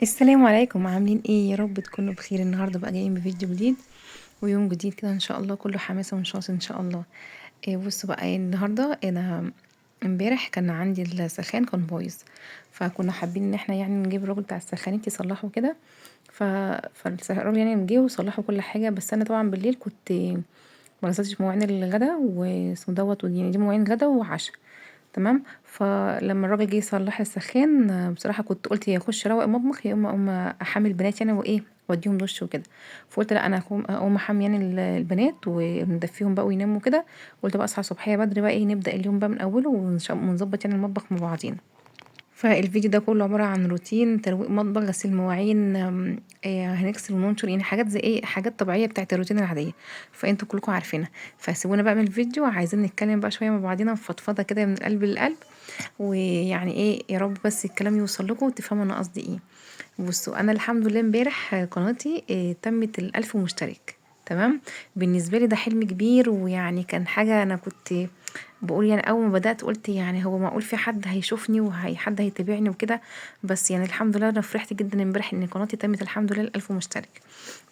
السلام عليكم، عاملين ايه؟ يا رب تكونوا بخير. النهارده بقى جايين بفيديو جديد ويوم جديد كده ان شاء الله، كله حماسه ونشاط ان شاء الله. بصوا بقى، النهارده انا امبارح كان عندي السخان كان بايظ، فكنا حابين ان احنا يعني نجيب الراجل بتاع السخانات يصلحه كده. ف... فالراجل يعني جه وصلحوا كل حاجه، بس انا طبعا بالليل كنت ما غسلتش مواعين الغدا واسمه دوت، يعني دي مواعين غدا وعشاء. تمام. فلما الراجل جه يصلح السخان، بصراحه كنت قلت يا اخش اروق المطبخ يا اما اقوم احمي البنات يعني وايه واديهم دش وكده. فقلت لا، انا اقوم احمي يعني البنات وندفيهم بقى ويناموا كده. قلت بقى اصحى صبحيه بدري بقى ايه، نبدا اليوم بقى من اوله ونظبط يعني المطبخ مع بعضينا. فالفيديو ده كله عبارة عن روتين ترويق مطبخ، غسيل مواعين، هنغسل وننشر، يعني حاجات زي ايه، حاجات طبيعية بتاعت الروتين العادية. فانتوا كلكم عارفينها. فسيبونا بقى من الفيديو، عايزين نتكلم بقى شوية مع بعضينا فضفضة كده من القلب للقلب. ويعني ايه، يا رب بس الكلام يوصل لكم وتفهموا انا قصدي ايه. بصوا، انا الحمد لله امبارح قناتي تمت ال1000 مشترك. تمام. بالنسبة لي ده حلم كبير، ويعني كان حاجة انا كنت بقول يعني اول ما بدأت قلت يعني هو معقول في حد هيشوفني وهي حد هيتابعني وكده. بس يعني الحمد لله انا فرحت جدا امبارح ان قناتي تمت الحمد لله ال1000 مشترك.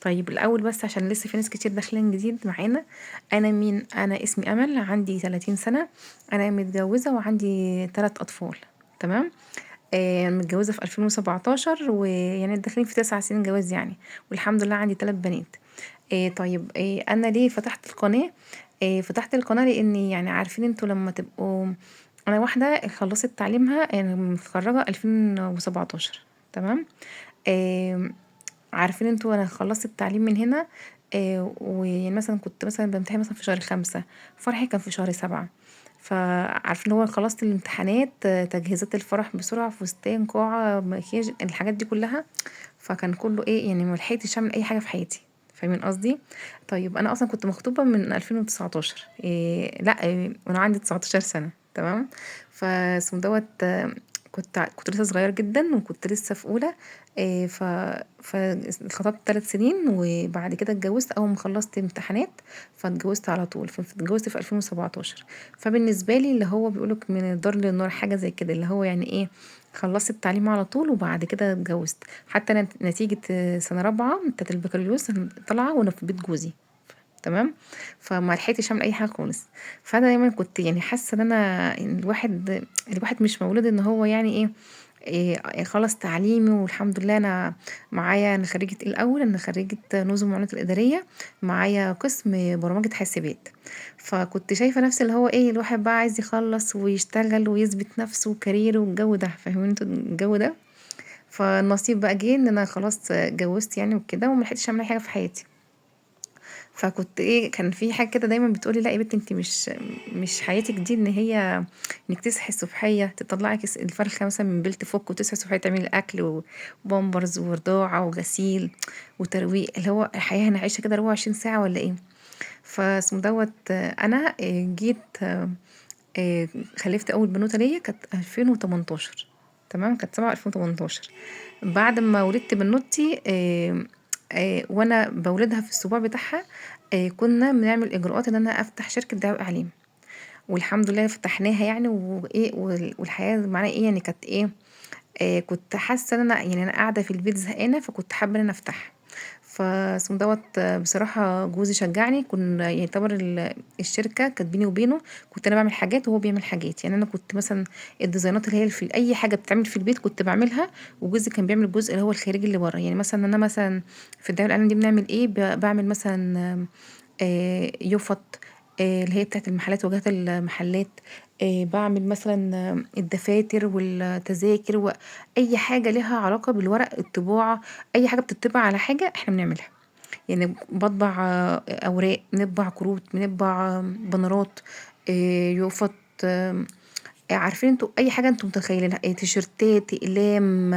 طيب الاول بس عشان لسه في ناس كتير داخلين جديد معانا. انا مين؟ انا اسمي امل، عندي 30 سنة. انا متجوزة وعندي 3 اطفال. تمام. متجوزة في 2017، ويعني داخلين في 9 سنين جواز يعني. والحمد لله عندي 3 بنات. طيب، انا ليه فتحت القناة؟ فتحت القناة لاني يعني عارفين انتوا لما تبقوا، انا واحدة خلصت تعليمها يعني متخرجة 2017. تمام. آه عارفين انتوا انا خلصت التعليم من هنا. ويعني مثلا كنت مثلا بامتحن مثلا في شهر 5، فرحي كان في شهر 7. فعارفين هو خلصت الامتحانات، تجهيزات الفرح بسرعة، فستان، قاعة، مكياج، الحاجات دي كلها. فكان كله ايه يعني ملحقتش اعمل اي حاجة في حياتي. فاهمين قصدي؟ طيب انا اصلا كنت مخطوبة من 2019، لا، وانا عندي 19 سنة. تمام. فاسمه دوت، كنت لسه صغيرة جدا وكنت لسه في اولى. إيه ف فاتخطبت 3 سنين وبعد كده اتجوزت اول ما خلصت امتحانات. فاتجوزت على طول، فاتجوزت في 2017. فبالنسبه لي اللي هو بيقولك من الدار للنار حاجه زي كده، اللي هو يعني ايه، خلصت التعليم على طول وبعد كده اتجوزت. حتى نتيجه سنه رابعه بتاعت البكالوريوس أنا طالعه وانا في بيت جوزي. تمام. فما لحقتش اعمل اي حاجه خالص. فانا دايما كنت يعني حاسه ان انا إن الواحد مش مولود ان هو يعني ايه، خلص تعليمي والحمد لله. انا معايا، انا خريجة الاول، انا خريجة نظم المعلومات الادارية. معايا قسم برمجة حاسبات. فكنت شايفة نفسي اللي هو ايه، الواحد بقى عايز يخلص ويشتغل ويثبت نفسه وكارير والجو ده، فاهمين انتوا الجو ده. فالنصيب بقى جه ان انا خلاص اتجوزت يعني وكده، وملحقتش اعمل أي حاجة في حياتي. فكنت ايه، كان في حاجه كده دايما بتقولي لا يا بنتي، انت مش حياتك دي ان هي انك تصحي الصبحيه تطلعي الفرخه مثلا من بيت تفك، وتصحي الصبحيه تعملي اكل وبامبرز ورضاعه وغسيل وترويق، اللي هو الحياه هنعيشها كده 24 ساعه ولا ايه؟ فاسمه دوت، انا جيت، آه، خلفت اول بنوته ليا كانت 2018. تمام، كانت 7 2018. بعد ما ولدت بنوتي، وانا بولدها في الصباع بتاعها، كنا بنعمل اجراءات ان انا افتح شركه دعايه واعلان. والحمد لله فتحناها يعني، وايه والحياه معانا ايه يعني كانت ايه. كنت حاسه ان انا يعني انا قاعده في البيت زهقانه، فكنت حابه ان انا افتح. فاسمه دوت، بصراحه جوزي شجعني. كنا يعتبر الشركه كانت بيني وبينه. كنت انا بعمل حاجات وهو بيعمل حاجات، يعني انا كنت مثلا الديزاينات اللي هي في اي حاجه بتتعمل في البيت كنت بعملها. وجوزي كان بيعمل الجزء اللي هو الخارجي اللي بره، يعني مثلا انا مثلا في الدعايه الاعلان دي بنعمل ايه، بعمل مثلا يفط، اللي هي بتاعت المحلات، واجهات المحلات. بعمل مثلا الدفاتر والتذاكر واي حاجه لها علاقه بالورق، الطباعه. اي حاجه بتطبع على حاجه احنا بنعملها. يعني بطبع اوراق، بنطبع كروت، بنطبع بنرات، يوفط، عارفين انتوا اي حاجه انتوا متخيلينها، تيشرتات، اقلام،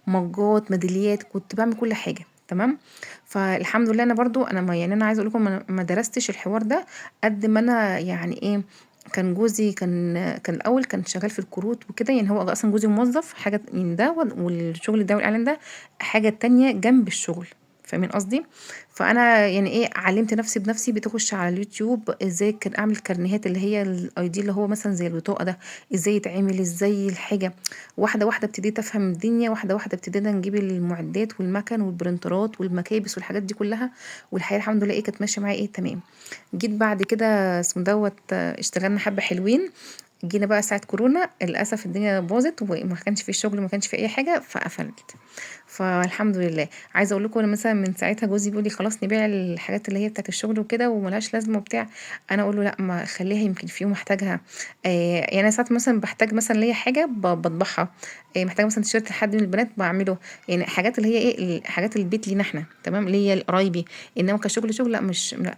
مجات، ميداليات، كنت بعمل كل حاجه. تمام. فالحمد لله انا برضو انا ما يعني انا عايزه اقول لكم ما درستش الحوار ده قد ما انا يعني ايه. كان جوزي كان الاول كان شغال في الكروت وكده، يعني هو اصلا جوزي موظف حاجه يعني ده، والشغل ده والاعلان ده حاجه تانية جنب الشغل. فاهمين قصدي؟ فانا يعني ايه علمت نفسي بنفسي، بتخش على اليوتيوب ازاي كان اعمل كارنيهات اللي هي الاي دي اللي هو مثلا زي البطاقه ده، ازاي يتعمل، ازاي الحاجه. واحده واحده ابتديت افهم الدنيا، واحده واحده ابتدينا نجيب المعدات والمكن والبرنترات والمكابس والحاجات دي كلها. والحقيقه الحمد لله ايه كانت ماشيه معايا ايه تمام. جيت بعد كده اسمه دوت اشتغلنا حبه حلوين. جينا بقى ساعة كورونا للأسف الدنيا باظت وما كانش في شغل، ما كانش في أي حاجة فقفلت. فالحمد لله. عايزة أقول لكم أنا مثلا من ساعتها جوزي بيقول لي خلاص نبيع الحاجات اللي هي بتاعت الشغل وكده وملهاش لازمة وبتاع. أنا أقول له لأ ما خليها يمكن في يوم أحتاجها. يعني أنا ساعات مثلا بحتاج مثلا ليا حاجة بطبعها. محتاجة مثلا تيشيرت لحد من البنات بعمله. يعني حاجات اللي هي إيه حاجات البيت لينا إحنا تمام ليا لقرايبي. إنما كشغل شغل لأ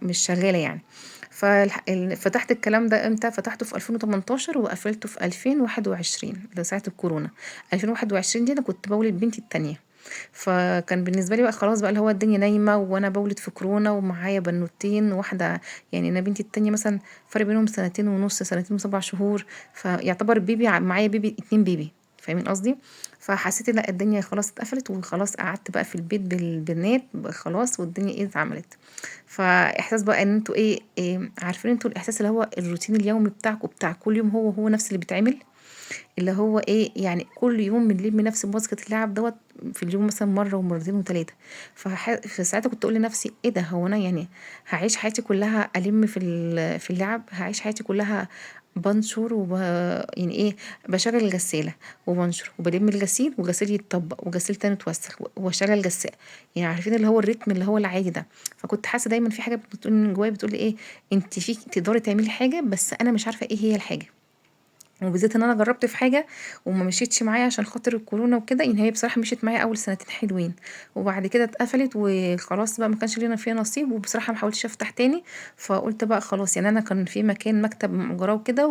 مش شغالة يعني. فتحت الكلام ده امتى؟ فتحته في 2018 وقفلته في 2021 ده ساعة الكورونا. 2021 دي انا كنت بولد بنتي التانية. فكان بالنسبة لي بقى خلاص بقى اللي هو الدنيا نايمة وانا بولد في كورونا ومعايا بنوتين واحدة. يعني انا بنتي التانية مثلا فرق بينهم سنتين ونص، سنتين وسبع شهور. فيعتبر بيبي معايا بيبي اتنين بيبي. فاهمين قصدي؟ فحسيت لا الدنيا خلاص اتقفلت وخلاص قعدت بقى في البيت بالبنات خلاص والدنيا ايه اتعملت. فاحساس بقى ان انتوا إيه عارفين انتوا الاحساس اللي هو الروتين اليومي بتاعكم بتاع كل يوم هو نفس اللي بيتعمل. اللي هو ايه يعني كل يوم بنلم نفس باسكت اللعب دوت في اليوم مثلا مره ومرتين وثلاثه. فساعتها كنت اقول لنفسي ايه ده، هو انا يعني هعيش حياتي كلها الم في اللعب، هعيش حياتي كلها بنشر يعني ايه بشغل الغساله وبنشر وبلم الغسيل وغسيل يتطبق وغسيل تاني يتوسخ واشغل غسالة. يعني عارفين اللي هو الريتم اللي هو العادي ده. فكنت حاسه دايما في حاجه بتقول من جوايا بتقول لي ايه انت فيك تقدري تعملي حاجه بس انا مش عارفه ايه هي الحاجه. وبالذات ان انا جربت في حاجه وما مشيتش معايا عشان خاطر الكورونا وكده، ان هي بصراحه مشيت معايا اول سنتين حلوين وبعد كده اتقفلت وخلاص بقى ما كانش لينا فيها نصيب وبصراحه ما حاولتش افتح تاني. فقلت بقى خلاص يعني انا كان في مكان مكتب مأجراه وكده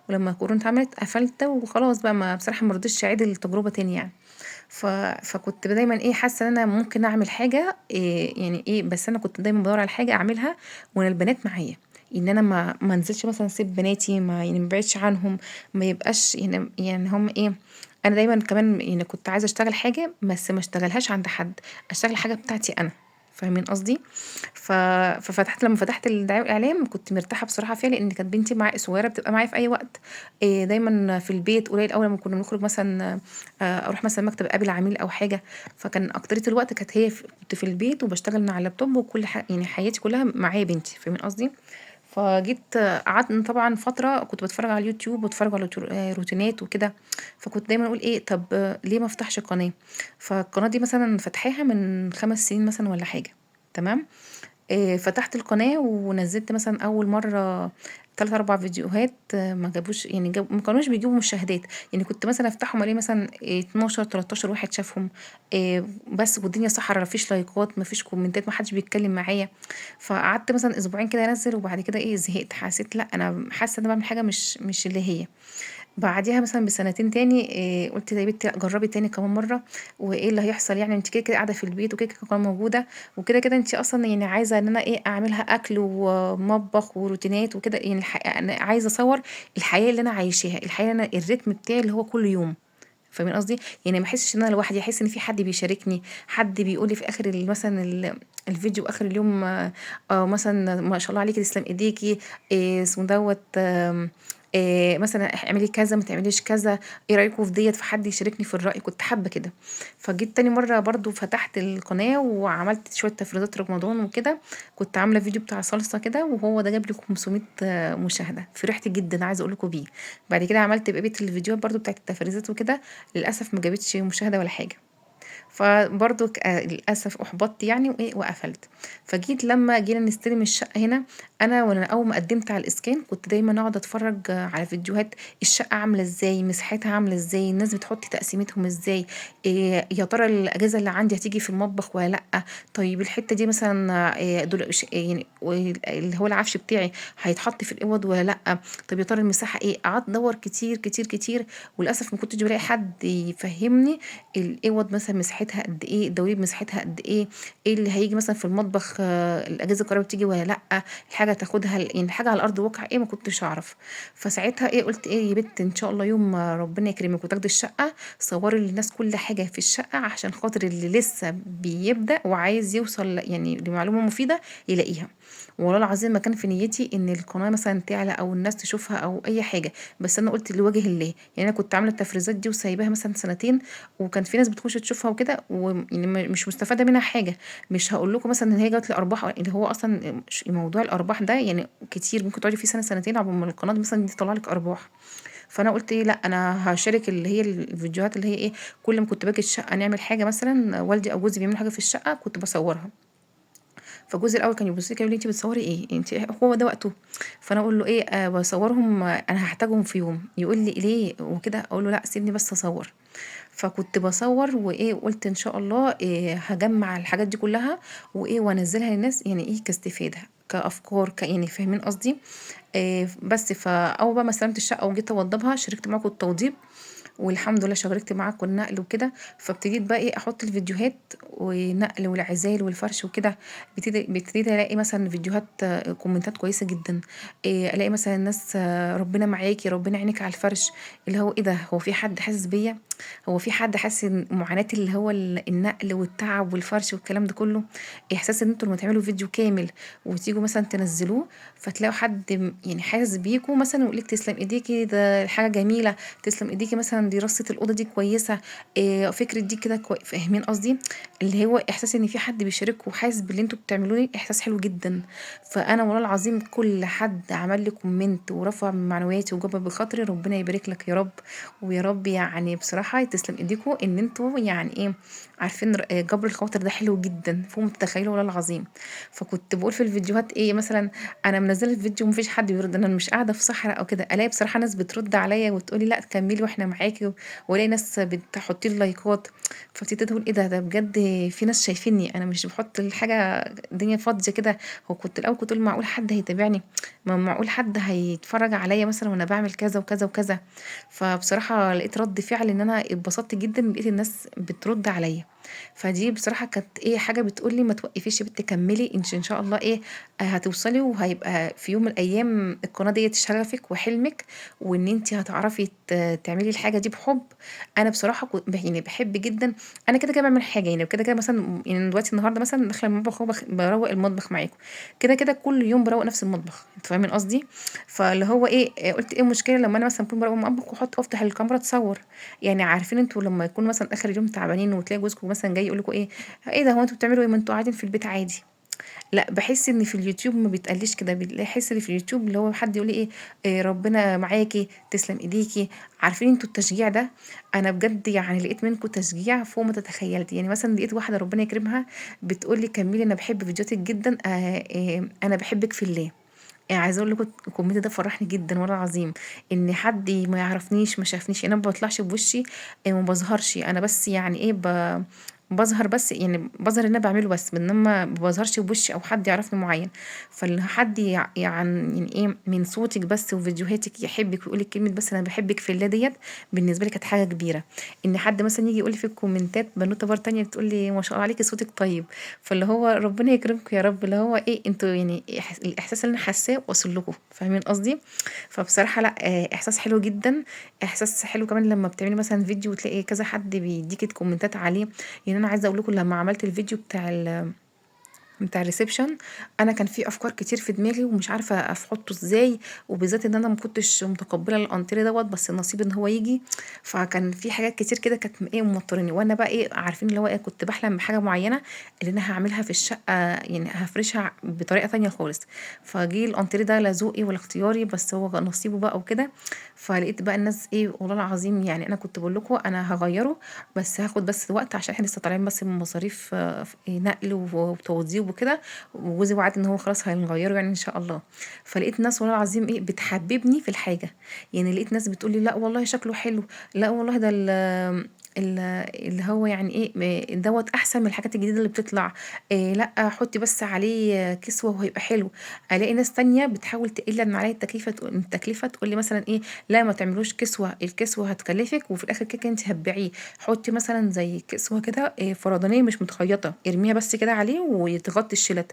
ولما الكورونا اتعملت قفلت وخلاص بقى ما بصراحه ما رضيتش اعيد التجربه تاني يعني. فكنت دايما ايه حاسه ان انا ممكن اعمل حاجه إيه يعني ايه، بس انا كنت دايما بدور على حاجه اعملها وانا البنات معايا. ان انا ما انزلش مثلا اسيب بناتي ما يعني ما بعدش عنهم. ما يبقاش يعني هم ايه. انا دايما كمان يعني كنت عايزه اشتغل حاجه بس ما اشتغلهاش عند حد، اشتغل حاجه بتاعتي انا. فاهمين قصدي؟ ف... لما فتحت الاعلام كنت مرتاحه بصراحه فيها لان كانت بنتي معايا صغيره بتبقى معايا في اي وقت. إيه دايما في البيت قليل اول لما كنا بنخرج مثلا اروح مثلا مكتب اقابل عميل او حاجه. فكان اكترية الوقت كانت هي كنت في البيت وبشتغل من على اللابتوب وكل يعني حياتي كلها معايا بنتي. فاهمين قصدي؟ فجيت قعدت طبعا فتره كنت بتفرج على اليوتيوب واتفرج على روتينات وكده. فكنت دايما اقول ايه طب ليه ما افتحش قناه. فالقناه دي مثلا فاتحاها من 5 سنين مثلا ولا حاجه. تمام. فتحت القناة ونزلت مثلا أول مرة 3 4 فيديوهات ما جابوش يعني ما كانوش بيجيبوا مشاهدات. يعني كنت مثلا افتحهم الاقي مثلا 12 13 واحد شافهم. بس والدنيا صحرا مفيش لايكات مفيش كومنتات محدش بيتكلم معايا. فقعدت مثلا اسبوعين كده انزل وبعد كده ايه زهقت حسيت لا انا حاسه ان انا بعمل حاجه مش اللي هي. بعديها مثلا بسنتين تاني قلت يا بنتي لأ جربي تاني كمان مرة. وايه اللي هيحصل يعني انت كده كده قاعدة في البيت وكده كده كمان موجودة. وكده كده انت اصلا يعني عايزة ان انا ايه اعملها اكل ومطبخ وروتينات وكده يعني انا عايزة اصور الحياة اللي انا عايشاها، الحياة اللي انا الريتم بتاعي اللي هو كل يوم. فاهمين قصدي؟ يعني ما احسش ان انا لوحدي، احس ان في حد بيشاركني، حد بيقول لي في اخر مثلا الفيديو اخر اليوم مثلا ما شاء الله عليكي تسلم ايديكي. اسمه دوت مثلا اعملي كذا ما تعمليش كذا. ايه رايكم في ديت، في حد يشاركني في الراي كنت حابه كده. فجيت تاني مره برضو فتحت القناه وعملت شويه تفريزات رمضان وكده. كنت عامله فيديو بتاع صلصه كده وهو ده جاب لي 500 مشاهده، فرحت جدا عايزه اقول لكم بيه. بعد كده عملت بقيه الفيديوهات برضو بتاعت التفريزات وكده. للاسف ما جابتش مشاهده ولا حاجه. فبرضو للاسف احبطت يعني وايه وقفلت. فجيت لما جينا نستلم الشقه هنا. وانا اول ما قدمت على الاسكان كنت دايما اقعد اتفرج على فيديوهات الشقه عامله ازاي، مساحتها عامله ازاي، الناس بتحط تقسيمتهم ازاي. إيه يا ترى الاجهزه اللي عندي هتيجي في المطبخ ولا لا. طيب الحته دي مثلا دول يعني اللي هو العفش بتاعي هيتحط في الاوض ولا لا. طب يا ترى المساحه ايه، قعدت ادور كتير كتير كتير. وللاسف ما كنتش بلاقي حد يفهمني الاوض مثلا مساحتها مساحتها قد ايه، الدواليب مساحتها قد ايه، ايه اللي هيجي مثلا في المطبخ، الاجهزه الكهربائيه بتيجي ولا لا، الحاجه تاخدها يعني الحاجه على ارض الواقع ايه، ما كنتش اعرف. فساعتها ايه قلت ايه يا بنت، ان شاء الله يوم ما ربنا يكرمك وتاخدي الشقه صوري للناس كل حاجه في الشقه، عشان خاطر اللي لسه بيبدا وعايز يوصل يعني لمعلومه مفيده يلاقيها. والله العظيم ما كان في نيتي ان القناه مثلا تعلى او الناس تشوفها او اي حاجه، بس انا قلت لوجه الله. يعني انا كنت عامله التفريزات دي وسايباها مثلا سنتين، وكان في ناس بتخش تشوفها وكده، ويعني مش مستفاده منها حاجه. مش هقول لكم مثلا ان هي جات لي ارباح، اللي هو اصلا موضوع الارباح ده يعني كتير، ممكن تقعدي فيه سنه سنتين عقبال ما القناه مثلا دي تطلع لك ارباح. فانا قلت ايه، لا انا هشارك اللي هي الفيديوهات اللي هي ايه، كل ما كنت باجي الشقه نعمل حاجه مثلا، والدي او جوزي بيعملوا حاجه في الشقه كنت بصورها. فجوزي الاول كان يبص لي كده يقول لي انت بتصوري ايه، انت هو ده وقته؟ فانا اقول له ايه، بصورهم، انا هحتاجهم في يوم. يقول لي ليه وكده، اقول له لا سيبني بس اصور. فكنت بصور وايه، وقلت ان شاء الله إيه هجمع الحاجات دي كلها وايه وانزلها للناس، يعني ايه كاستفاده كافكار يعني فاهمين قصدي. إيه بس فاول بقى ما استلمت الشقه وجيت اوضبها شاركت معاكم التوضيب، والحمد لله شاركت معاكم النقل وكده. فابتديت بقى ايه احط الفيديوهات ونقل والعزال والفرش وكده. ابتديت الاقي مثلا فيديوهات، كومنتات كويسه جدا. إيه الاقي مثلا الناس، ربنا معاكي، ربنا يعينك على الفرش. اللي هو ايه ده، هو في حد حاسس بيا؟ هو في حد حاسس ان معاناه اللي هو النقل والتعب والفرش والكلام ده كله؟ احساس ان انتوا لما تعملوا فيديو كامل وتيجوا مثلا تنزلوه، فتلاقوا حد يعني حاسس بيكوا مثلا ويقول لك تسلم ايديكي ده حاجه جميله، تسلم ايديكي مثلا دي رصة الأوضة دي كويسة، إيه فكرة دي كده فاهمين قصدي. اللي هو إحساس إن في حد بيشارك وحاسس باللي انتوا بتعملوه لي، إحساس حلو جدا. فأنا والله العظيم كل حد عمل لي كومنت ورفع من معنوياتي وجبر بخاطري، ربنا يبارك لك يا رب. ويا رب يعني بصراحة تسلم ايديكوا إن انتوا يعني إيه عارفين جبر الخواطر ده حلو جدا فوق ما تتخيلوا والله العظيم. فكنت بقول في الفيديوهات إيه مثلا، أنا منزلة الفيديو ومفيش حد بيرد، أنا مش قاعدة في صحراء أو كده، ألاقي بصراحة ناس بترد عليا وتقولي لا كملي واحنا معاكي، والاقي ناس بتحطي لي لايكات. فابتديت اقول ايه ده بجد في ناس شايفيني، انا مش بحط الحاجه الدنيا فاضيه كده. هو كنت الاول كنت اقول معقول حد هيتابعني، ما معقول حد هيتفرج عليا مثلا وانا بعمل كذا وكذا وكذا. فبصراحه لقيت رد فعل ان انا اتبسطت جدا، لقيت الناس بترد عليا. فدي بصراحه كانت ايه حاجه بتقولي ما توقفيش يا بنت كملي، انت ان شاء الله ايه هتوصلي، وهيبقى في يوم من الايام القناه ديت شغفك وحلمك، وان انت هتعرفي تعملي الحاجه دي بحب. انا بصراحه كنت يعني بحب جدا. انا كده كده بعمل حاجه يعني كده كده مثلا، يعني دلوقتي النهارده مثلا داخله المطبخ بروق المطبخ معاكم، كده كده كل يوم بروق نفس المطبخ، انتوا فاهمين قصدي. فاللي هو ايه قلت ايه المشكله لما انا مثلا اكون بروق المطبخ واحط افتح الكاميرا تصور. يعني عارفين انتوا لما يكون مثلا اخر اليوم تعبانين وتلاقي جوزكم مثلا جاي يقول لكم ايه، ايه ده هو انتوا بتعملوا ايه ما انتوا قاعدين في البيت عادي. لا بحس ان في اليوتيوب ما بيتقاليش كده، بحس ان في اليوتيوب اللي هو حد يقول لي ايه، ربنا معاكي تسلم ايديكي. عارفين انتوا التشجيع ده، انا بجد يعني لقيت منكم تشجيع فوق ما تتخيلت. يعني مثلا لقيت واحده ربنا يكرمها بتقول لي كملي انا بحب فيديوهاتك جدا، انا بحبك في الله. يعني عايزه اقول لكم الكومنت ده فرحني جدا والله العظيم، ان حد ما يعرفنيش ما شافنيش، انا ما بطلعش بوشي، ما بظهرش انا، بس يعني ايه بظهر بس يعني بظهر اللي انا بعمله بس، انما ما بظهرش بوشي او حد يعرفني معين. فاللي حد يعني ايه من صوتك بس وفيديوهاتك يحبك ويقول لك كلمه بس انا بحبك في الله ديت، بالنسبه لي كانت حاجه كبيره. ان حد مثلا يجي يقول لي في الكومنتات بنوته بار تانية تقول لي ما شاء الله عليكي صوتك طيب. فاللي هو ربنا يكرمكم يا رب، اللي هو ايه انتوا يعني الاحساس اللي انا حاساه واصل لكم فاهمين قصدي. فبصراحه لا، احساس حلو جدا. احساس حلو كمان لما بتعملي مثلا فيديو وتلاقي كذا حد بيديكي كومنتات عليه. يعني انا عايزه اقول لكم لما عملت الفيديو بتاع الريسبشن، انا كان في افكار كتير في دماغي ومش عارفه احطه ازاي، وبالذات ان انا ما كنتش متقبله الانتريه دوت، بس النصيب ان هو يجي. فكان في حاجات كتير كده كانت ايه موتراني، وانا بقى ايه عارفين اللي هو ايه كنت بحلم بحاجه معينه اللي انا هعملها في الشقه، يعني هفرشها بطريقه تانية خالص. فجي الانتريه ده لا ذوقي ولا اختياري، بس هو نصيبه بقى وكده. فلقيت بقى الناس ايه والله العظيم، يعني انا كنت بقول لكم انا هغيره، بس هاخد بس وقت عشان احنا لسه طالعين بس من مصاريف نقل وتوضيب وكده. وجوزي وعد ان هو خلاص هنغيره يعني ان شاء الله. فلقيت ناس والله العظيم ايه بتحببني في الحاجه. يعني لقيت ناس بتقول لي لا والله شكله حلو، لا والله ده اللي هو يعني ايه دوت احسن من الحاجات الجديده اللي بتطلع. إيه لا حطي بس عليه كسوه وهيبقى حلو. الاقي ناس تانية بتحاول تقل من عليا التكلفه تقول لي مثلا ايه لا ما تعملوش كسوه، الكسوه هتكلفك وفي الاخر كده انت هتبيعيه. حطي مثلا زي كسوه كده فردانيه مش متخيطه، ارميها بس كده عليه وتغطي الشلت.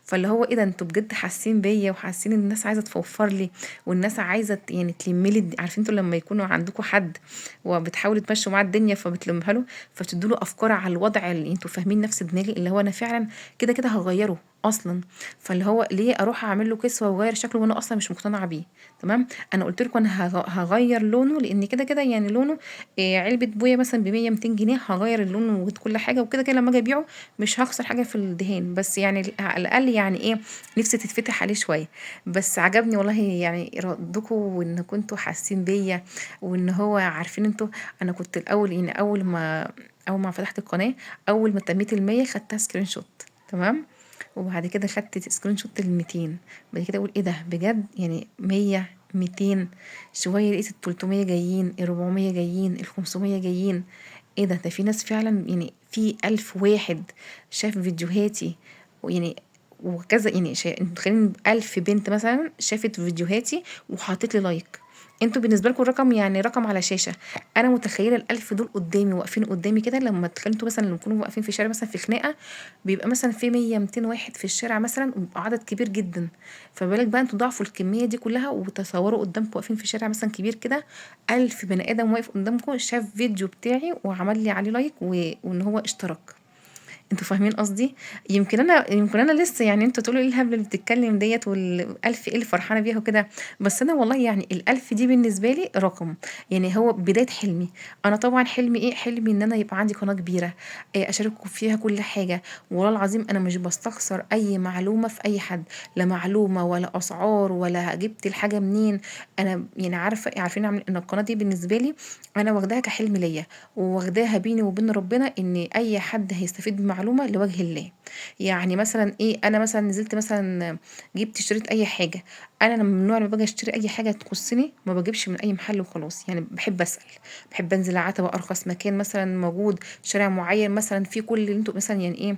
فاللي هو ايه ده، انتوا بجد حاسين بيا وحاسين ان الناس عايزه توفر لي، والناس عايزه يعني تلم لي عارفين انتوا لما يكونوا عندكم حد وبتحاولوا تمشوا معاه الدنيا فبتلمها له، فتدوا له افكار على الوضع اللي انتوا فاهمين نفس دماغي، اللي هو انا فعلا كده كده هغيره اصلا. فاللي هو ليه اروح اعمل له كسوه واغير شكله وانا اصلا مش مقتنعه بيه؟ تمام. انا قلت لكم انا هغير لونه لان كده كده يعني لونه علبه بويه مثلا ب 100 200 جنيه، هغير اللون وكل حاجه وكده كده لما اجي ابيعه مش هخسر حاجه في الدهان، بس يعني على الاقل يعني ايه نفسي تتفتح عليه شويه. بس عجبني والله يعني ردكم وان كنتوا حاسين بيا وان هو عارفين انتوا. انا كنت الاول يعني اول ما فتحت القناه، اول ما تميت المية خدتها سكرين شوت. تمام. وبعد كده خدت سكرين شوت ال200. بعد كده اقول ايه ده بجد يعني 100 200 شويه، لقيت ال300 جايين، ال400 جايين، ال500 جايين. ايه ده في ناس فعلا يعني في 1000 واحد شاف فيديوهاتي ويعني وكذا يعني انتوا متخيلين 1000 بنت مثلا شافت فيديوهاتي وحطت لي لايك. انتوا بالنسبه لكم الرقم يعني رقم على شاشه، انا متخيله ال1000 دول قدامي واقفين قدامي كده. لما تخيلوا انتوا مثلا لما تكونوا واقفين في شارع مثلا في خناقه، بيبقى مثلا في 100 200 واحد في الشارع مثلا وبيبقى عدد كبير جدا. فبالك بقى انتوا ضعفوا الكميه دي كلها وتصوروا قدامكم واقفين في شارع مثلا كبير كده، 1000 بني ادم واقف قدامكم شاف فيديو بتاعي وعمل لي عليه لايك وان هو اشترك. انتوا فاهمين قصدي؟ يمكن انا لسه يعني انتوا تقولوا ايه الهبل اللي بتتكلم ديت والالف ايه اللي فرحانه بيها وكده. بس انا والله يعني الالف دي بالنسبه لي رقم، يعني هو بدايه حلمي. انا طبعا حلمي ايه؟ حلمي ان انا يبقى عندي قناه كبيره اشارككم فيها كل حاجه. والله العظيم انا مش بستخسر اي معلومه في اي حد، لا معلومه ولا اسعار ولا جبت الحاجه منين. انا يعني عارفين ان القناه دي بالنسبه لي انا واخداها كحلم ليا، وواخداها بيني وبين ربنا ان اي حد هيستفيد بمعلومه لوجه الله. يعني مثلا ايه، انا مثلا نزلت مثلا جبت اشتريت اي حاجه. انا لما من النوع اللي باجي اشتري اي حاجه تخصني ما بجيبش من اي محل وخلاص، يعني بحب اسال، بحب انزل عتبه ارخص مكان مثلا موجود شارع معين مثلا في كل اللي انتوا مثلا يعني ايه،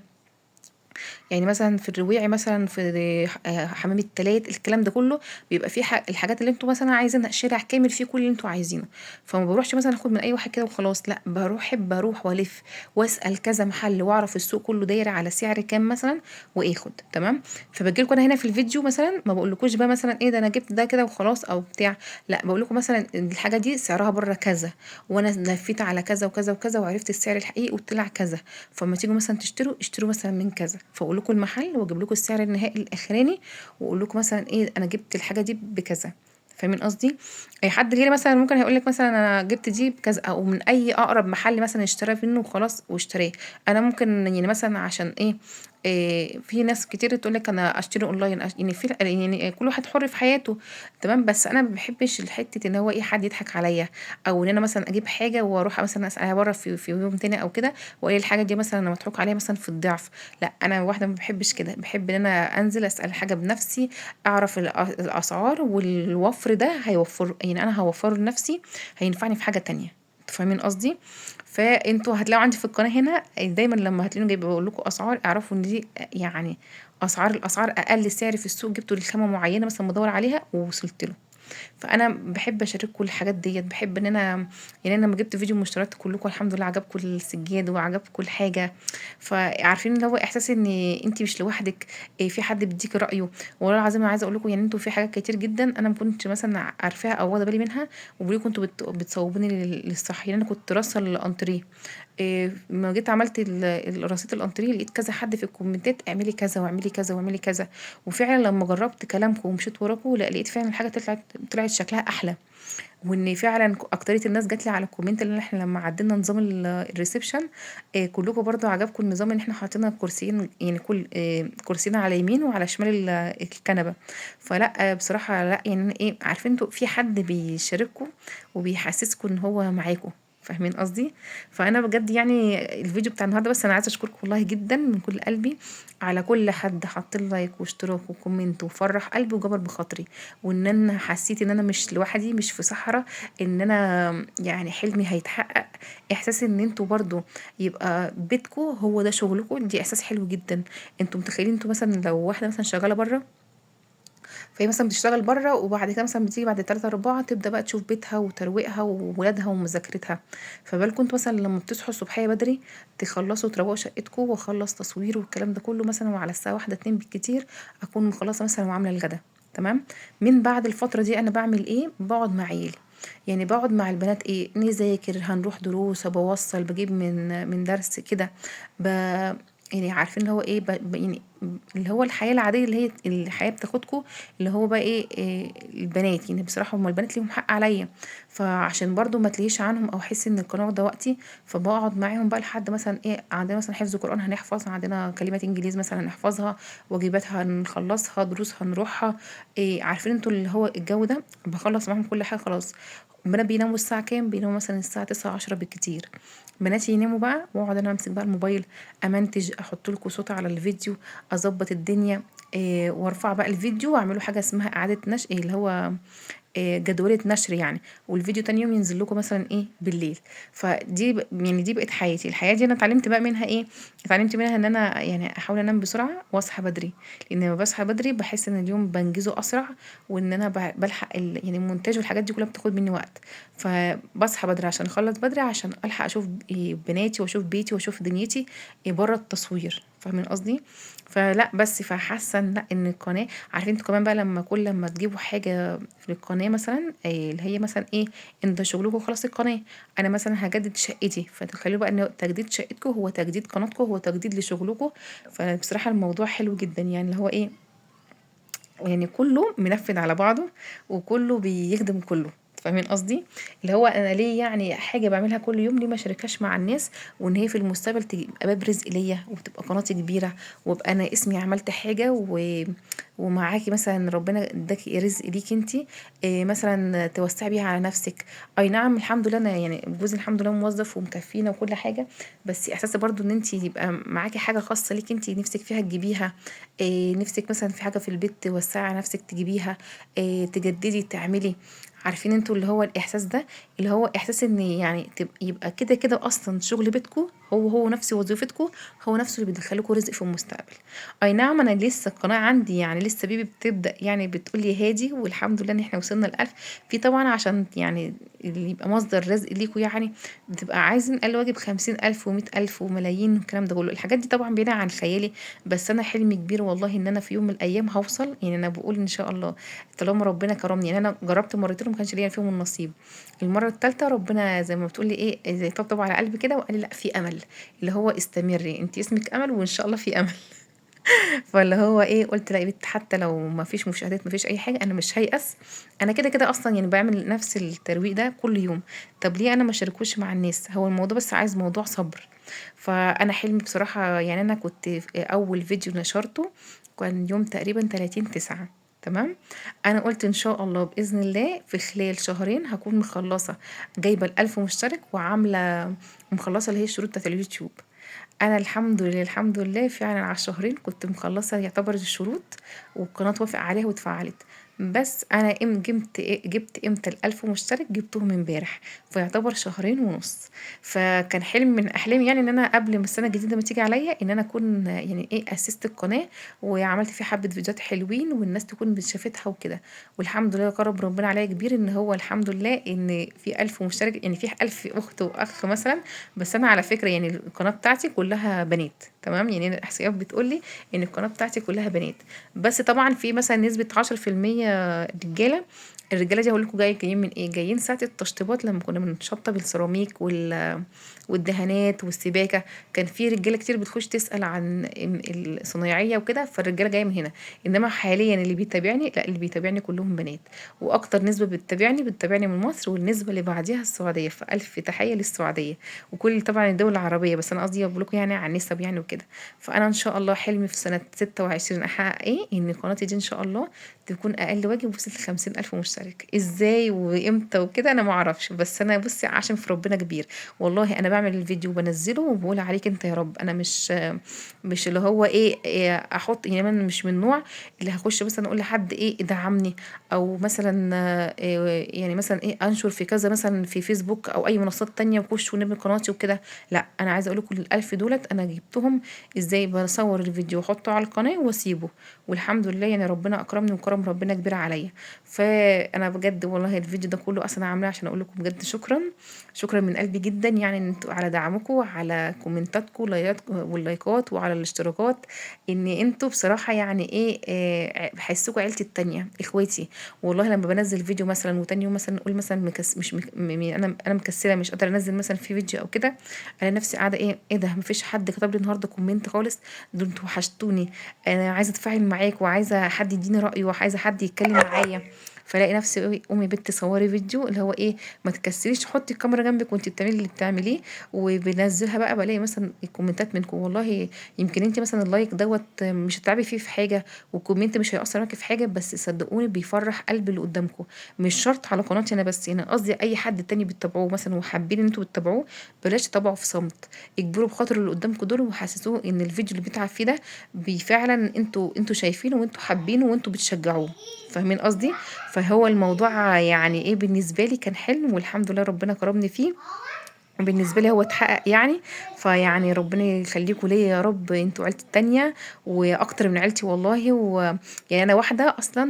يعني مثلا في الرواعي مثلا في حمام التلات الكلام ده كله بيبقى فيه الحاجات اللي انتوا مثلا عايزينها شارع كامل فيه كل اللي انتوا عايزينه. فما بروحش مثلا اخد من اي واحد كده وخلاص، لا بروح والف واسال كذا محل واعرف السوق كله داير على سعر كام مثلا واخد. تمام. فبجي لكم انا هنا في الفيديو مثلا ما بقولكوش بقى مثلا ايه ده انا جبت ده كده وخلاص او بتاع، لا بقول لكم مثلا الحاجه دي سعرها بره كذا، وانا لفيت على كذا وكذا وكذا وعرفت السعر الحقيقي وطلع كذا. فما تيجوا مثلا اشتروا مثلا من كذا، فاقول لكم المحل واجيب لكم السعر النهائي الاخراني، واقول لكم مثلا ايه انا جبت الحاجه دي بكذا. فاهمين قصدي؟ اي حد غيري مثلا ممكن هيقول لك مثلا انا جبت دي بكذا، او من اي اقرب محل مثلا اشترى منه وخلاص واشتراه. انا ممكن يعني مثلا عشان إيه في ناس كتير تقول لك انا اشتري اونلاين يعني في يعني كل واحد حر في حياته. تمام. بس انا ما بحبش الحته ان هو ايه حد يضحك عليا، او ان انا مثلا اجيب حاجه واروح مثلا اسالها بره في يوم تاني او كده واقول الحاجه دي مثلا انا مضحوك عليها مثلا في الضعف. لا انا واحده ما بحبش كده، بحب ان انا انزل اسال الحاجه بنفسي، اعرف الاسعار والوفر ده هيوفر يعني انا هوفره لنفسي هينفعني في حاجه تانية. انتوا فاهمين قصدي؟ فانتوا هتلاقوا عندي في القناه هنا دايما لما هتلاقوني جايبه بقول لكم اسعار اعرفوا ان دي يعني الاسعار اقل سعر في السوق جبته لخامه معينه مثلا بدور عليها ووصلت له. فانا بحب اشارككم الحاجات ديت، بحب ان انا يعني انا لما جبت فيديو مشتريات كلكم الحمد لله عجبكم السجاد وعجبكم الحاجه. فعارفين اللي هو احساس ان انت مش لوحدك، في حد بيديك رايه. والله العظيم انا عايزه اقول لكم يعني انتوا في حاجات كتير جدا انا ما كنتش مثلا عارفاها او واخده بالي منها، وبريكم كنتوا بتصوبوني للصح. يعني انا كنت راسه الانتريه، ما جيت عملت رصيد الانتريه لقيت كذا حد في الكومنتات اعملي كذا واعملي كذا واعملي كذا. وفعلا لما جربت كلامكم ومشيت وراكم لا لقيت فعلا الحاجه طلعت شكلها احلى. وان فعلا اكتريه الناس جات لي على الكومنت اللي احنا لما عدلنا نظام الريسبشن كلكم برضو عجبكم النظام ان احنا حاطين كرسيين، يعني كل كرسيين على يمين وعلى شمال الكنبه. فلا بصراحه لا يعني ايه عارفين انتوا في حد بيشارككم وبيحسسكم ان هو معاكم. فاهمين قصدي؟ فانا بجد يعني الفيديو بتاع النهارده بس انا عايزه اشكركم والله جدا من كل قلبي على كل حد حط لي لايك واشتراك وكومنت وفرح قلبي وجبر بخاطري، وان انا حسيت ان انا مش لوحدي، مش في صحراء، ان انا يعني حلمي هيتحقق. احساس ان انتوا برضو يبقى بيتكم هو ده شغلكم، دي احساس حلو جدا. انتوا متخيلين انتوا مثلا لو واحده مثلا شغاله بره، فهي مثلا بتشتغل بره وبعد كده مثلا بتيجي بعد 3 4 تبدا بقى تشوف بيتها وترويقها وولادها ومذاكرتها. فبالكم انتوا مثلا لما بتصحوا الصبحيه بدري تخلصوا تروقوا شقتكم واخلص تصوير والكلام ده كله مثلا، وعلى الساعه 1 2 بالكتير اكون مخلصه مثلا وعامله الغدا. تمام. من بعد الفتره دي انا بعمل ايه؟ بقعد مع عيالي، يعني بقعد مع البنات ايه، نذاكر، هنروح دروس، بوصل، بجيب من درس كده، ب يعني عارفين اللي هو ايه، يعني اللي هو الحياة العادية اللي هي الحياة بتاخدكوا، اللي هو بقى إيه البنات يعني بصراحة هما البنات ليهم حق عليا، فعشان برضو ما تليش عنهم او احس ان القناة ده وقتي، فبقعد معاهم بقى لحد مثلا ايه، عندنا مثلا حفظ قرآن هنحفظ، عندنا كلمات انجليزي مثلا هنحفظها، واجبات هنخلصها، دروس هنروحها، إيه عارفين انتوا اللي هو الجو ده، بخلص معاهم كل حاجة خلاص. البنات بيناموا الساعة كام؟ بيناموا مثلا الساعة 9 10 بالكتير. بناتي يناموا بقى واقعد انا امسك بقى الموبايل، امنتج، احط لكم صوت على الفيديو، اظبط الدنيا، إيه وارفع بقى الفيديو واعمله حاجه اسمها اعاده نشر، إيه اللي هو جدولة نشر يعني، والفيديو تاني يوم ينزل لكم مثلا ايه بالليل. فدي يعني دي بقت حياتي. الحياة دي انا اتعلمت بقى منها ايه؟ اتعلمت منها ان انا يعني احاول انام بسرعة واصحى بدري، لان لما بصحى بدري بحس ان اليوم بنجزه اسرع، وان انا بلحق يعني المونتاج والحاجات دي كلها بتاخد مني وقت، فبصحى بدري عشان اخلص بدري عشان الحق اشوف إيه بناتي واشوف بيتي واشوف دنيتي إيه بره التصوير. فاهمين قصدي؟ فلا بس فحاسه لا ان القناه، عارفين انتوا كمان بقى لما كل لما تجيبوا حاجه في القناه مثلا اللي هي مثلا ايه، انت شغلكم خلاص القناه، انا مثلا هجدد شقتي، فتخيلوا بقى ان تجديد شقتكم هو تجديد قناتكم هو تجديد لشغلكم. فبصراحه الموضوع حلو جدا يعني اللي هو ايه، يعني كله منفذ على بعضه وكله بيخدم كله. فاهمين قصدي؟ اللي هو انا ليه يعني حاجه بعملها كل يوم ليه ما اشاركهاش مع الناس، وان هي في المستقبل تبقى باب رزق ليا وتبقى قناتي كبيره، وابقى انا اسمي عملت حاجه ومعاكي مثلا ربنا اداكي رزق ليكي انتي، إيه مثلا توسعي بيها على نفسك. اي نعم الحمد لله انا يعني جوزي الحمد لله موظف ومكفينا وكل حاجه، بس احساس برضو ان انتي يبقى معاكي حاجه خاصه ليكي انتي نفسك فيها تجيبيها، إيه نفسك مثلا في حاجة في البيت توسعي على نفسك تجيبيها، إيه تجددي تعملي. عارفين انتوا اللي هو الاحساس ده، اللي هو احساس ان يعني يبقى كده كده اصلا شغل بيتكم هو نفس وظيفتكم، هو نفسه اللي بيدخلكوا رزق في المستقبل. اي نعم انا لسه القناة عندي يعني لسه بيبي بتبدأ يعني بتقولي هادي، والحمد لله ان احنا وصلنا ل1000، في طبعا عشان يعني اللي يبقى مصدر رزق ليكوا يعني بتبقى عايزين اقل واجب 50,000 و100,000 وملايين والكلام ده كله، الحاجات دي طبعا بعيدة عن خيالي، بس انا حلمي كبير والله ان انا في يوم من الايام هوصل، يعني انا بقول ان شاء الله طالما ربنا كرمني، يعني انا جربت مرتين وما كانش ليا فيهم النصيب، المره الثالثه ربنا زي ما بتقولي ايه زي طبطب على قلبي كده وقال لي لا في امل، اللي هو استمري انت اسمك امل وان شاء الله في امل. فاللي هو ايه قلت لا يا بنت حتى لو ما فيش مشاهدات ما فيش اي حاجه انا مش هيأس، انا كده كده اصلا يعني بعمل نفس الترويق ده كل يوم، طب ليه انا ما شاركوش مع الناس؟ هو الموضوع بس عايز موضوع صبر. فانا حلمي بصراحه يعني انا كنت في اول فيديو نشرته كان يوم تقريبا 30/9. تمام. انا قلت ان شاء الله باذن الله في خلال شهرين هكون مخلصه جايبه ال1000 مشترك وعامله مخلصه اللي هي الشروط بتاعت اليوتيوب. انا الحمد لله الحمد لله فعلا على الشهرين كنت مخلصه يعتبر الشروط، والقناه وافق عليها واتفعلت، بس انا جبت امتى ال1000 مشترك؟ جبتهم امبارح، فيعتبر شهرين ونص. فكان حلم من احلامي يعني ان انا قبل ما السنه الجديده ما تيجي عليا ان انا اكون يعني ايه اسست القناه وعملت فيه حبه فيديوهات حلوين والناس تكون شافتها وكده، والحمد لله كرم ربنا عليا كبير ان هو الحمد لله ان في 1000 مشترك، يعني في 1000 اخت واخ مثلا. بس انا على فكره يعني القناه بتاعتي كلها بنات، تمام، يعني أنا الاحصائيات بتقولي ان القناه بتاعتي كلها بنات، بس طبعا في مثلا نسبه 10% رجاله. الرجاله دي هقول لكم جايين من ايه، جايين ساعه التشطيبات لما كنا بنشطب السيراميك والدهانات والسباكه، كان في رجاله كتير بتخش تسال عن الصنايعيه وكده، فالرجاله جايه من هنا. انما حاليا اللي بيتابعني لا اللي بيتابعني كلهم بنات، واكتر نسبه بتتابعني من مصر، والنسبه اللي بعديها السعوديه، فالف تحيه للسعوديه وكل طبعا الدول العربيه، بس انا قصدي بقول لكم يعني عن النسب يعني وكده. فانا ان شاء الله حلمي في سنه 26 احقق ايه، ان قناتي دي ان شاء الله تكون اقل واجب وصلت ل50,000 مشترك تشترك، ازاي وامتى وكده انا ما اعرفش، بس انا بصي عشان في ربنا كبير. والله انا بعمل الفيديو وبنزله وبقول عليك انت يا رب. انا مش اللي هو إيه احط، يعني انا مش من النوع اللي هخش مثلا اقول لحد ايه ادعمني، او مثلا يعني مثلا ايه انشر في كذا مثلا في فيسبوك او اي منصات تانية وخش ونبني قناتي وكده. لا انا عايزه اقول لكم ال1000 دولت انا جبتهم ازاي، بصور الفيديو واحطه على القناه واسيبه، والحمد لله يعني ربنا اكرمني وكرم ربنا كبير عليا. فانا بجد والله الفيديو ده كله اصلا عاملاه عشان اقول لكم بجد شكرا، شكرا من قلبي جدا، يعني ان انتوا على دعمكم، على كومنتاتكم واللايكات وعلى الاشتراكات، ان انتوا بصراحه يعني ايه بحسكوا عيلتي التانية اخواتي. والله لما بنزل فيديو مثلا وتاني يوم مثلا اقول مثلا مش انا مكسله مش قادره انزل مثلا في فيديو او كده، انا نفسي قاعده ايه ده مفيش حد كتب لي النهارده كومنت خالص، دول انتوا وحشتوني، انا عايزه اتفاعل معاك وعايزه حد يديني رايه وعايزه حد يتكلم معايا. فلاقي نفسي قومي يا بنتي صوري فيديو اللي هو ايه، ما تكسليش، حطي الكاميرا جنبك وانت بتعملي اللي بتعمليه، وبنزلها بقى بلاقي مثلا الكومنتات منكم. والله يمكن انت مثلا اللايك دوت مش هتتعبي فيه في حاجه، والكومنت مش هيأثر معاكي في حاجه، بس صدقوني بيفرح قلب اللي قدامكم. مش شرط على قناتي انا بس، انا قصدي اي حد تاني بتتابعوه مثلا وحابين ان انتوا تتابعوه، بلاش تتابعوا في صمت، اجبروا بخاطر اللي قدامكم دول وحسسوه ان الفيديو اللي بيتعب فيه ده فعلا انتوا شايفينه وانتوا حابينه وانتوا بتشجعوه. فاهمين قصدي؟ فهو الموضوع يعني ايه بالنسبه لي كان حلم، والحمد لله ربنا كرمني فيه، بالنسبة لي هو اتحقق يعني. فيعني ربنا يخليكوا ليا يا رب، انتوا عيلتي التانية واكتر من عيلتي والله. يعني انا واحدة اصلا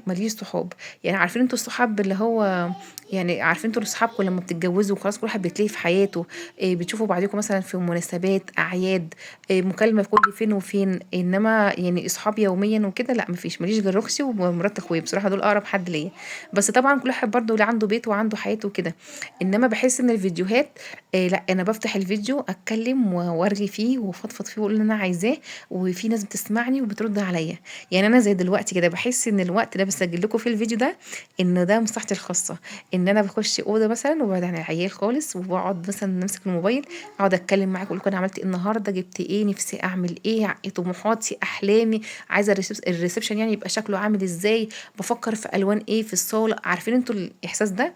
ماليش صحاب، يعني عارفين انتوا الصحاب اللي هو، يعني عارفين انتوا صحابكم لما بتتجوزوا خلاص كل واحد بتلاقي في حياته، إيه بتشوفوا بعضكم مثلا في مناسبات اعياد، إيه مكالمة كل فين وفين، انما يعني اصحاب يوميا وكده لا مفيش، ماليش غير اختي ومرات اخويا، بصراحة دول اقرب حد ليا. بس طبعا كل واحد برضه اللي عنده بيت وعنده حياته وكده. انما بحس ان الفيديوهات لا انا بفتح الفيديو اتكلم وارغي فيه وفضفض فيه واقول اللي انا عايزاه، وفي ناس بتسمعني وبترد عليا. يعني انا زي دلوقتي كده بحس ان الوقت ده بسجل لكم فيه الفيديو ده ان ده مصلحتي الخاصه، ان انا بخش اوضه مثلا وبعد عن العيال خالص وبقعد مثلا نمسك الموبايل، اقعد اتكلم معاك اقول لكم انا عملت ايه النهارده، جبت ايه، نفسي اعمل ايه، إيه طموحاتي احلامي، عايزه الريسبشن يعني يبقى شكله عامل ازاي، بفكر في الوان ايه في الصاله. عارفين انتوا الاحساس ده،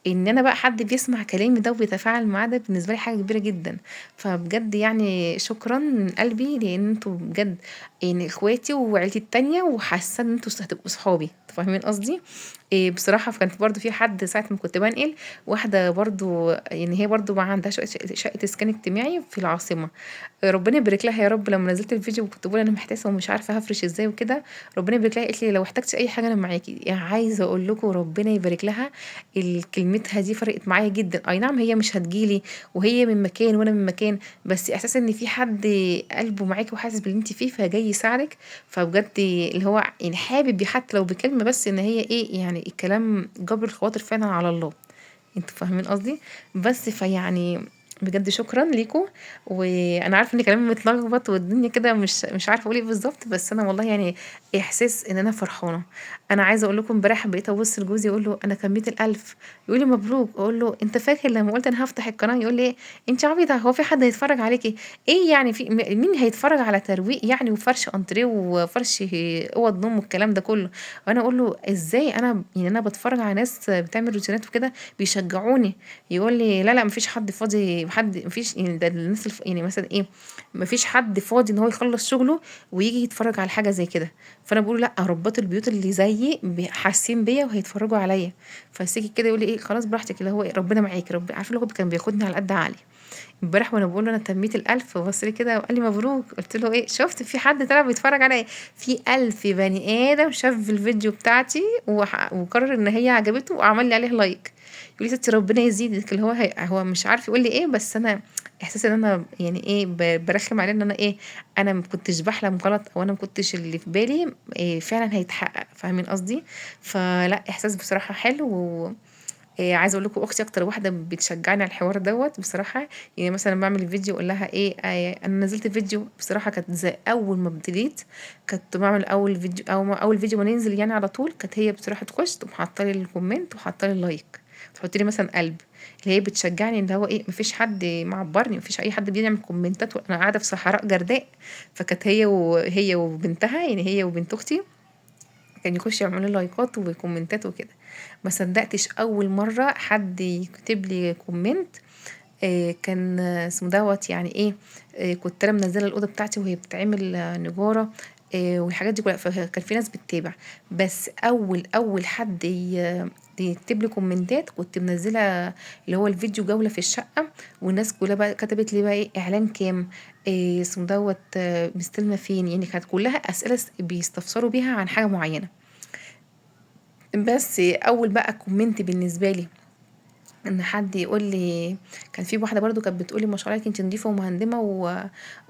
ان انا بقى حد بيسمع كلامي ده وبيتفاعل معاه، ده بالنسبه لي حاجه كبيره جدا. فبجد يعني شكرا من قلبي، لان انتوا بجد يعني اخواتي وعيلتي التانية، وحاسه ان انتوا هتبقوا صحابي. فاهمين قصدي؟ إيه بصراحه كانت برضو في حد ساعه ما كنت بنقل، واحده برضو يعني هي برضو ما عندها شقه اسكان اجتماعي في العاصمه، ربنا يبارك لها يا رب. لما نزلت الفيديو وكنت بقول انا محتاسه ومش عارفه هفرش ازاي وكده، ربنا يبارك لها قالت لي لو احتجتي اي حاجه انا معاكي. يعني عايزه اقول لكم ربنا يبارك لها، كلمتها دي فرقت معايا جدا. اي نعم هي مش هتجيلي وهي من مكان وانا من مكان، بس احساس ان في حد قلبه معاكي وحاسس باللي انت فيه فجاي يساعدك، فبجد اللي هو يعني حابب حتى لو بكلمه بس ان هي ايه يعني الكلام جبر الخواطر فعلا على الله. انتوا فاهمين قصدي؟ بس فيعني بجد شكرا ليكم. وانا عارفه ان كلامي متلخبط والدنيا كده مش عارفه اقول ايه بالظبط، بس انا والله يعني احساس ان انا فرحانه. انا عايزه اقول لكم امبارح بقيت ابص لجوزي اقول له انا كميت ال1000، يقول لي مبروك، اقول له انت فاكر لما قلت انا هفتح القناه، يقول لي ايه انت عبيطه، هو في حد هيتفرج عليكي؟ ايه يعني في مين هيتفرج على ترويق يعني وفرش انتريه وفرش اوض نوم والكلام ده كله؟ وانا اقول له ازاي انا يعني انا بتفرج على ناس بتعمل روتينات وكده بيشجعوني. يقول لي لا مفيش حد فاضي، حد مفيش يعني ده الناس يعني مثلا ايه، مفيش حد فاضي ان هو يخلص شغله ويجي يتفرج على حاجه زي كده. فانا بقول لا ربات البيوت اللي زيي حاسين بيا وهيتفرجوا عليا. فسيكي كده يقول لي ايه خلاص براحتك اللي هو إيه ربنا معاكي، رب عارفه اللي هو كان بياخدني على قد عقلي. امبارح وانا بقول له انا تميت ال1000 بص لي كده وقال لي مبروك، قلت له ايه شفت في حد طلع بيتفرج عليا، في 1000 بني ادم شاف الفيديو بتاعتي وقرر ان هي عجبته وعمل لي عليه لايك. يقول لي ستي ربنا يزيدك، اللي هو هو مش عارف يقول لي ايه، بس انا احساس ان انا يعني ايه برخم عليه ان انا ايه، انا ما كنتش بحلم غلط او انا ما كنتش اللي في بالي إيه فعلا هيتحقق. فاهمين قصدي؟ فلا احساس بصراحه حلو. عايزه اقول لكم اختي اكتر واحده بتشجعني على الحوار دوت بصراحه. يعني مثلا بعمل الفيديو اقول لها ايه انا نزلت فيديو بصراحه كانت زي اول ما ابتديت، كنت بعمل اول فيديو او اول فيديو ما ننزل يعني على طول، كانت هي بصراحه تخش تقوم حاطه لي الكومنت وحاطه لي اللايك، تحط لي مثلا قلب، اللي هي بتشجعني ان هو ايه مفيش حد معبرني، مفيش اي حد بيعمل كومنتات وانا قاعده في صحراء جرداء. فكانت هي وهي وبنتها يعني هي وبنت اختي كان يخش يعمل لي لايكات وكومنتات وكده. ما صدقتش اول مره حد يكتب لي كومنت. كان اسمه دوت يعني ايه. كنت انا منزله الاوضه بتاعتي وهي بتتعمل نجاره. والحاجات دي كلها، فكان في ناس بتتابع. بس اول حد يكتب لي كومنتات كنت منزله اللي هو الفيديو جوله في الشقه. والناس كلها بقى كتبت لي بقى ايه اعلان كام. اسمه دوت مستلمه فين، يعني كانت كلها اسئله بيستفسروا بيها عن حاجه معينه. بس اول بقى كومنت بالنسبه لي ان حد يقول لي. كان في واحده برضو كانت بتقول لي ما شاء الله عليكي انت نظيفه ومهندمه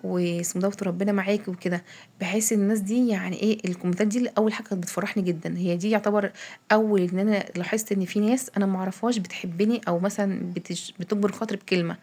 واسمه دوت ربنا معاكي وكده. بحس الناس دي يعني ايه الكومنتات دي اول حاجه كانت بتفرحني جدا. هي دي يعتبر اول ان انا لاحظت ان في ناس انا ما اعرفهاش بتحبني او مثلا بتجبر خاطري بكلمه.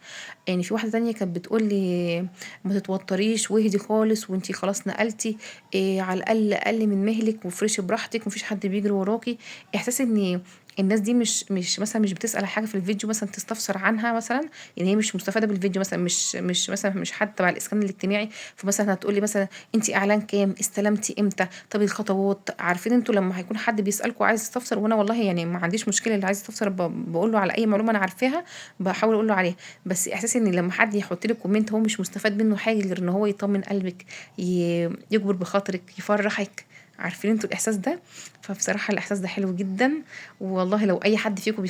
يعني في واحده تانية كانت بتقول لي ما تتوتريش واهدي خالص وانتي خلاص نقلتي. إيه على الاقل اقل من مهلك وفرشي براحتك مفيش حد بيجري وراكي. احساس ان الناس دي مش مثلا مش بتسأل على حاجة في الفيديو مثلا تستفسر عنها مثلا. يعني هي مش مستفادة بالفيديو مثلا مش مثلا مش حد تبع الإسكان الاجتماعي. فمثلا هتقولي مثلا انت اعلان كام استلمتي امتى طب الخطوات. عارفين انتوا لما هيكون حد بيسألكوا عايز يستفسر وانا والله يعني ما عنديش مشكلة اللي عايز يستفسر بقول له على اي معلومة انا عارفاها بحاول اقول له عليها. بس احساس ان لما حد يحط لي كومنت هو مش مستفاد منه حاجة غير ان هو يطمن قلبك يجبر بخاطرك يفرحك. عارفين انتوا الاحساس ده. فبصراحة الاحساس ده حلو جدا. والله لو اي حد فيكم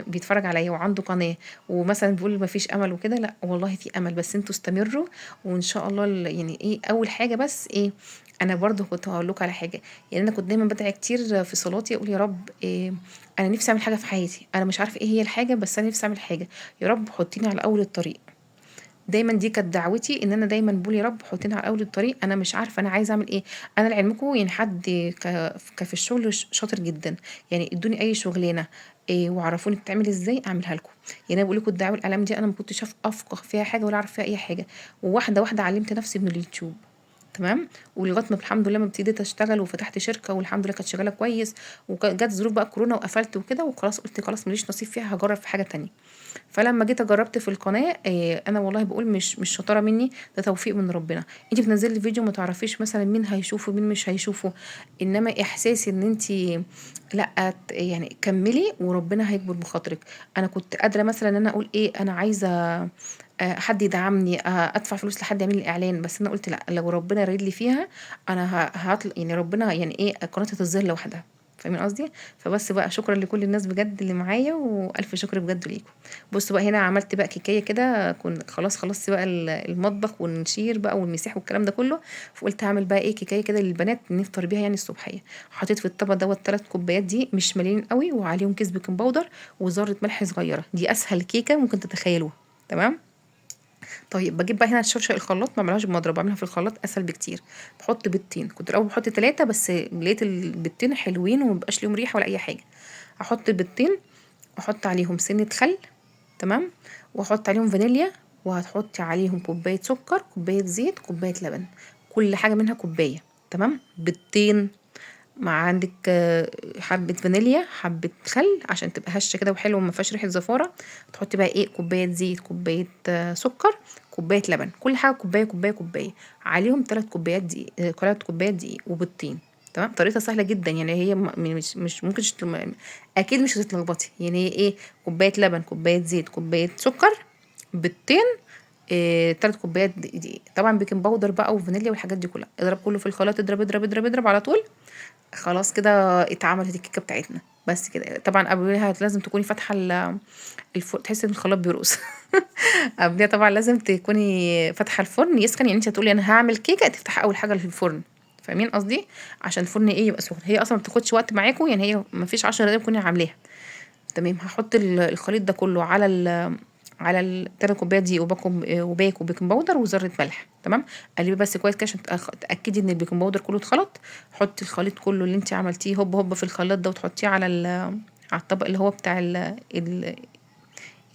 بيتفرج عليا وعنده قناه ومثلا بيقول ما فيش امل وكده، لا والله في امل بس انتوا استمروا. وان شاء الله يعني ايه اول حاجه بس ايه. انا برضو كنت هقول لكم على حاجه. يعني انا كنت دايما بدعي كتير في صلاتي اقول يا رب إيه. انا نفسي اعمل حاجه في حياتي انا مش عارفه ايه هي الحاجه بس انا نفسي اعمل حاجه. يا رب حطيني على اول الطريق. دايما دي كانت دعوتي ان انا دايما بقول يا رب حطيني على اول الطريق انا مش عارفه انا عايزه اعمل ايه. انا لعلمكم يعني حد في الشغل شاطر جدا. يعني ادوني اي شغلانه إيه وعرفوني بتعمل ازاي اعملها لكم. يعني انا بقول لكم الدعوه والاعلام دي انا ما كنتش افقه فيها حاجه ولا اعرف فيها اي حاجه. وواحده واحده علمت نفسي من اليوتيوب. تمام. ولغايه ما الحمد لله ما ابتديت اشتغل وفتحت شركه والحمد لله كانت شغاله كويس. وجت ظروف بقى كورونا وقفلت وكده وخلاص قلت خلاص ماليش نصيب فيها هجرب في حاجه تانية. فلما جيت جربت في القناه انا والله بقول مش شطاره مني. ده توفيق من ربنا. انت بتنزلي فيديو ما تعرفيش مثلا مين هيشوفه مين مش هيشوفه. انما احساسي ان انت لا يعني كملي وربنا هيكبر بخاطرك. انا كنت قادره مثلا ان انا اقول ايه انا عايزه حد يدعمني ادفع فلوس لحد يعمل لي اعلان. بس انا قلت لا لو ربنا رايد لي فيها انا هطلع يعني ربنا يعني ايه القناه هتظهر لوحدها. فاهمين قصدي. فبس بقى شكرا لكل الناس بجد اللي معايا والف شكر بجد ليكم. بصوا بقى هنا عملت بقى كيكايه كده كنت خلاص خلصت بقى المطبخ والنشير بقى والمسيح والكلام ده كله. فقلت هعمل بقى ايه كيكايه كده للبنات نفطر بيها يعني الصبحيه. حطيت في الطبق دوت 3 كوبايات دي مش مالين قوي وعليهم كيس بيكنج باودر وذره ملح صغيره. دي اسهل كيكه ممكن تتخيلوها. تمام. طيب باجيب بقى هنا الشرشق الخلاط ما بعملهاش بمضرب بعملها في الخلاط اسهل بكتير. بحط بيضتين كنت الاول بحط 3 بس لقيت البيضتين حلوين ومبقاش ليهم ريحه ولا اي حاجه. احط البيضتين واحط عليهم سنه خل. تمام. واحط عليهم فانيليا. وهتحطي عليهم كوبايه سكر كوبايه زيت كوبايه لبن. كل حاجه منها كوبايه. تمام. بيضتين مع عندك حبة فانيليا حبة خل عشان تبقى هشة كده وحلوة وما فيهاش ريحة زفارة. تحطي بقى ايه كوباية زيت كوباية سكر كوباية لبن كل حاجة كوباية كوباية كوباية. عليهم 3 كوبايات دقيق 3 كوبايات دقيق وبيضتين. تمام. طريقتها سهلة جدا يعني هي مش ممكن اكيد مش هتتلخبطي يعني هي ايه كوباية لبن كوباية زيت كوباية سكر بيضتين 3 كوبايات دقيق. طبعا بيكنج باودر بقى وفانيليا والحاجات دي كلها اضرب كله في الخلاط اضرب اضرب اضرب اضرب على طول. خلاص كده اتعملت الكيكه بتاعتنا. بس كده طبعا قبلها لازم تكوني فاتحه الفرن تحسي ان الخلاط بيرقص. قبلها طبعا لازم تكوني فاتحه الفرن يسخن يعني انت هتقولي انا هعمل كيكه تفتحي اول حاجه في الفرن. فاهمين قصدي. عشان الفرن ايه يبقى سخن هي اصلا ما بتاخدش وقت معاكم يعني هي ما فيش 10 دقايق تكوني عاملاها. تمام. هحط الخليط ده كله على التلات كوبايات دي وباك وبيكنج باودر وذره ملح. تمام. قلبي بس كويس كده عشان تاكدي ان البيكنج باودر كله اتخلط. حطي الخليط كله اللي انت عملتيه هوب هوب في الخلاط ده وتحطيه على الطبق اللي هو بتاع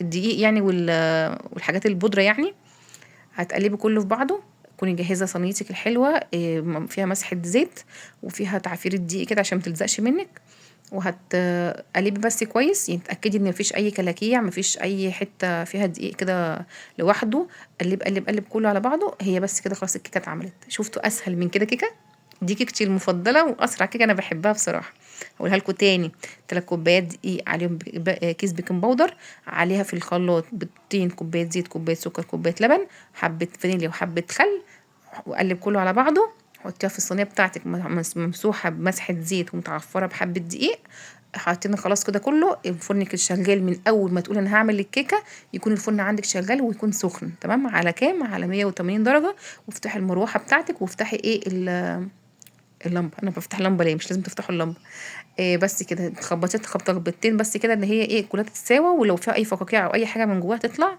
الدقيق يعني والحاجات البودره يعني. هتقلبي كله في بعضه. تكوني جاهزه صينيتك الحلوه فيها مسحه زيت وفيها تعفير الدقيق كده عشان متلزقش منك. وهتقلبي بس كويس يعني تأكدي ان مفيش اي كلاكيع مفيش اي حتة فيها دقيق كده لوحده. قلب قلب قلب كله على بعضه هي بس كده خلاص الكيكة اتعملت. شفتوا اسهل من كده كيكة. دي كيكتي المفضله واسرع كيكه انا بحبها بصراحه. هقولها لكم تاني: 3 كوبايات دقيق، عليهم كيس بيكنج باودر، عليها في الخلاط بيضتين، كوبايه زيت، كوبايه سكر، كوبايه لبن، حبه فانيليا وحبه خل، وقلب كله على بعضه. حطيها في الصينيه بتاعتك ممسوحه بمسحه زيت ومتعفره بحبه دقيق. حطينا خلاص كده كله، الفرن كده شغال من اول ما تقول انا هعمل الكيكه، يكون الفرن عندك شغال ويكون سخن تمام. على كام؟ على 180 درجه. وافتحي المروحه بتاعتك وافتحي ايه اللمبه. انا بفتح اللمبه ليه؟ مش لازم تفتحوا اللمبه. إيه بس كده خبطت خبطتين بس كده ان هي ايه كلها تتساوى، ولو فيها اي فقاقيع او اي حاجه من جواها تطلع.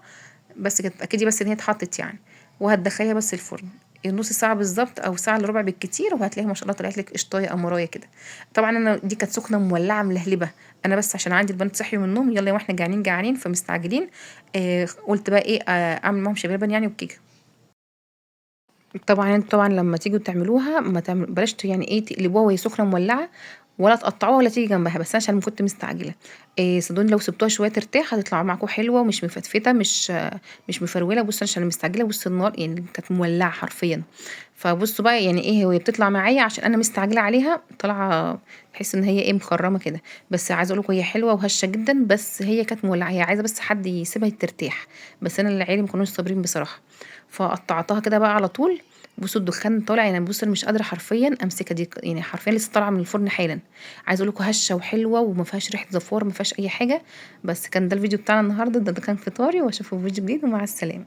بس كده اتاكدي بس ان هي اتحطت يعني. وهتدخليها بس الفرن نص ساعه بالظبط او ساعه الا ربع بالكتير، وهتلاقيها ما شاء الله طلعت لك قشطايه امرايه كده. طبعا انا دي كانت سخنه مولعه ملهلبه، انا بس عشان عندي البنات صحيوا من النوم يلا واحنا جعانين جعانين فمستعجلين. قلت بقى ايه اعمل معاهم شاي بلبن يعني وكيكه. طبعا انتوا طبعا لما تيجوا تعملوها ما تعمل بلاش يعني ايه تقلبوها وهي سخنه مولعه، ولا تقطعوها ولا تيجي جنبها. بس انا عشان كنت مستعجله، صدقوني لو سبتوها شويه ترتاح هتطلع معاكم حلوه ومش مفتفته، مش مفروله. بصوا عشان مستعجله، بصوا النار يعني كانت مولعه حرفيا. فبصوا بقى يعني ايه هي بتطلع معايا عشان انا مستعجله عليها، طالعه تحس ان هي ايه مخرمه كده. بس عايزه اقول لكم هي حلوه وهشه جدا، بس هي كانت مولعه، هي عايزه بس حد يسيبها ترتاح. بس انا اللي عيالي ما كانوش صابرين بصراحه، فقطعتها كده بقى على طول. بصوا الدخان طالع يعني، بصوا انا مش قادره حرفيا امسكها دي يعني، حرفيا لسه طالعه من الفرن حالا. عايزه اقول لكم هشه وحلوه وما فيهاش ريحه زفار، ما فيهاش اي حاجه. بس كان ده الفيديو بتاعنا النهارده، ده كان فطاري، واشوفكم في فيديو جديد ومع السلامه.